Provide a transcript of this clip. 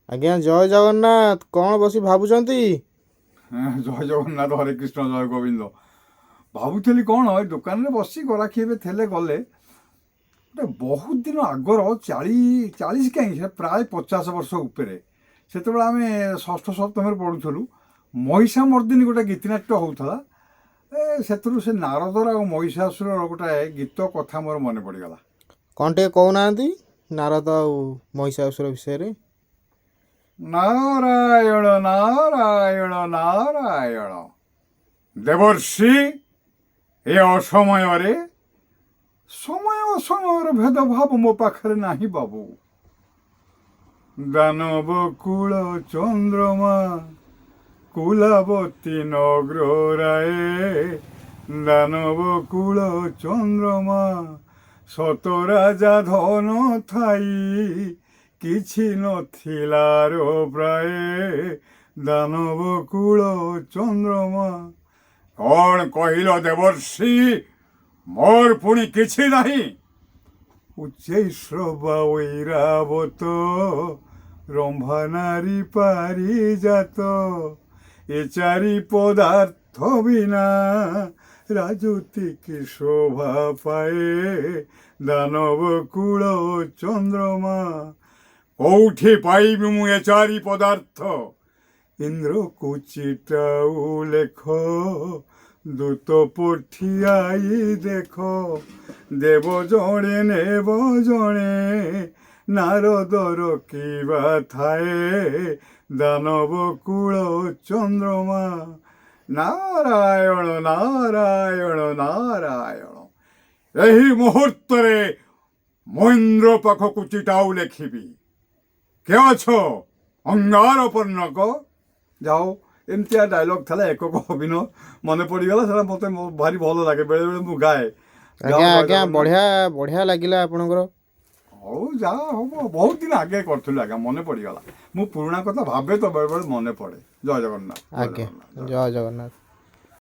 ଆଜ୍ଞା ଜୟ ଜଗନ୍ନାଥ। କ'ଣ ବସି ଭାବୁଛନ୍ତି? ଜୟ ଜଗନ୍ନାଥ, ହରେ କୃଷ୍ଣ, ଜୟ ଗୋବିନ୍ଦ। ଭାବୁଥିଲି କ'ଣ ଏ ଦୋକାନରେ ବସି ଗରାଖି ଏବେ ଥିଲେ ଗଲେ ଗୋଟେ ବହୁତ ଦିନ ଆଗର 40 କାହିଁକି ସେ ପ୍ରାୟ 50 ବର୍ଷ ଉପରେ, ସେତେବେଳେ ଆମେ ଷଷ୍ଠ ସପ୍ତମରେ ପଢ଼ୁଥିଲୁ, ମହିଷାମର୍ଦ୍ଦିନୀ ଗୋଟେ ଗୀତିନାଟ୍ୟ ହେଉଥିଲା। ସେଥିରୁ ସେ ନାରଦର ଆଉ ମହିଷାସୁରର ଗୋଟେ ଗୀତ କଥା ମୋର ମନେ ପଡ଼ିଗଲା। କ'ଣ ଟିକେ କହୁନାହାନ୍ତି ନାରଦ ଆଉ ମହିଷାସୁର ବିଷୟରେ। ନାରାୟଣ ନାରାୟଣ ନାରାୟଣ। ଦେବର୍ଷି, ଏ ଅସମୟରେ ସମୟ ଅସମୟର ଭେଦଭାବ ମୋ ପାଖରେ ନାହିଁ ବାବୁ। ଦାନବ କୂଳ ଚନ୍ଦ୍ରମା, କୁଲାବତୀ ନଗ୍ରରାଏ। ଦାନବ କୂଳ ଚନ୍ଦ୍ରମା, ସତ ରାଜା ଧନ ଥାଇ କିଛି ନଥିଲାର ପ୍ରାୟ। ଦାନବ କୂଳ ଚନ୍ଦ୍ରମା। କ'ଣ କହିଲ ଦେବର୍ଷି? ମୋର ପୁଣି କିଛି ନାହିଁ? ଉଚ୍ଚୈଶ୍ରବା ଐରାବତ, ରମ୍ଭା ନାରୀ ପାରିଜାତ। ଏ ଚାରି ପଦାର୍ଥ ବିନା ରାଜୁତି କି ଶୋଭା ପାଏ। ଦାନବ କୂଳ ଚନ୍ଦ୍ରମା। କୋଉଠି ପାଇବି ମୁଁ ଏ ଚାରି ପଦାର୍ଥ? ଇନ୍ଦ୍ରକୁ ଚିଟାଉ ଲେଖ, ଦୂତ ପଠିଆଇ ଦେଖ। ଦେବ ଜଣେ ନେବ ଜଣେ, ନାରଦର କିବା ଥାଏ। ଦାନବ କୂଳ ଚନ୍ଦ୍ରମା। ନାରାୟଣ ନାରାୟଣ ନାରାୟଣ। ଏହି ମୁହୂର୍ତ୍ତରେ ମହେନ୍ଦ୍ର ପାଖକୁ ଚିଟାଉ ଲେଖିବି। କେ ଅଛ ଅଙ୍ଗାରପର୍ଣ୍ଣକ? ଯାଉ, ଏମିତିଆ ଡାଇଲଗ ଥିଲା, ଏକକ ଅଭିନୟ ମନେ ପଡ଼ିଗଲା। ସେଟା ମୋତେ ଭାରି ଭଲ ଲାଗେ, ବେଳେବେଳେ ମୁଁ ଗାଏ। ଆଜ୍ଞା ଆଜ୍ଞା, ବଢ଼ିଆ ବଢ଼ିଆ ଲାଗିଲା ଆପଣଙ୍କର। ହଉ, ଯାହା ହବ, ବହୁତ ଦିନ ଆଗେ କରିଥିଲୁ ଆଜ୍ଞା, ମନେ ପଡ଼ିଗଲା। ମୁଁ ପୁରୁଣା କଥା ଭାବେ ତ ବେଳେବେଳେ ମନେ ପଡ଼େ। ଜୟ ଜଗନ୍ନାଥ। ଆଜ୍ଞା ଜୟ ଜଗନ୍ନାଥ।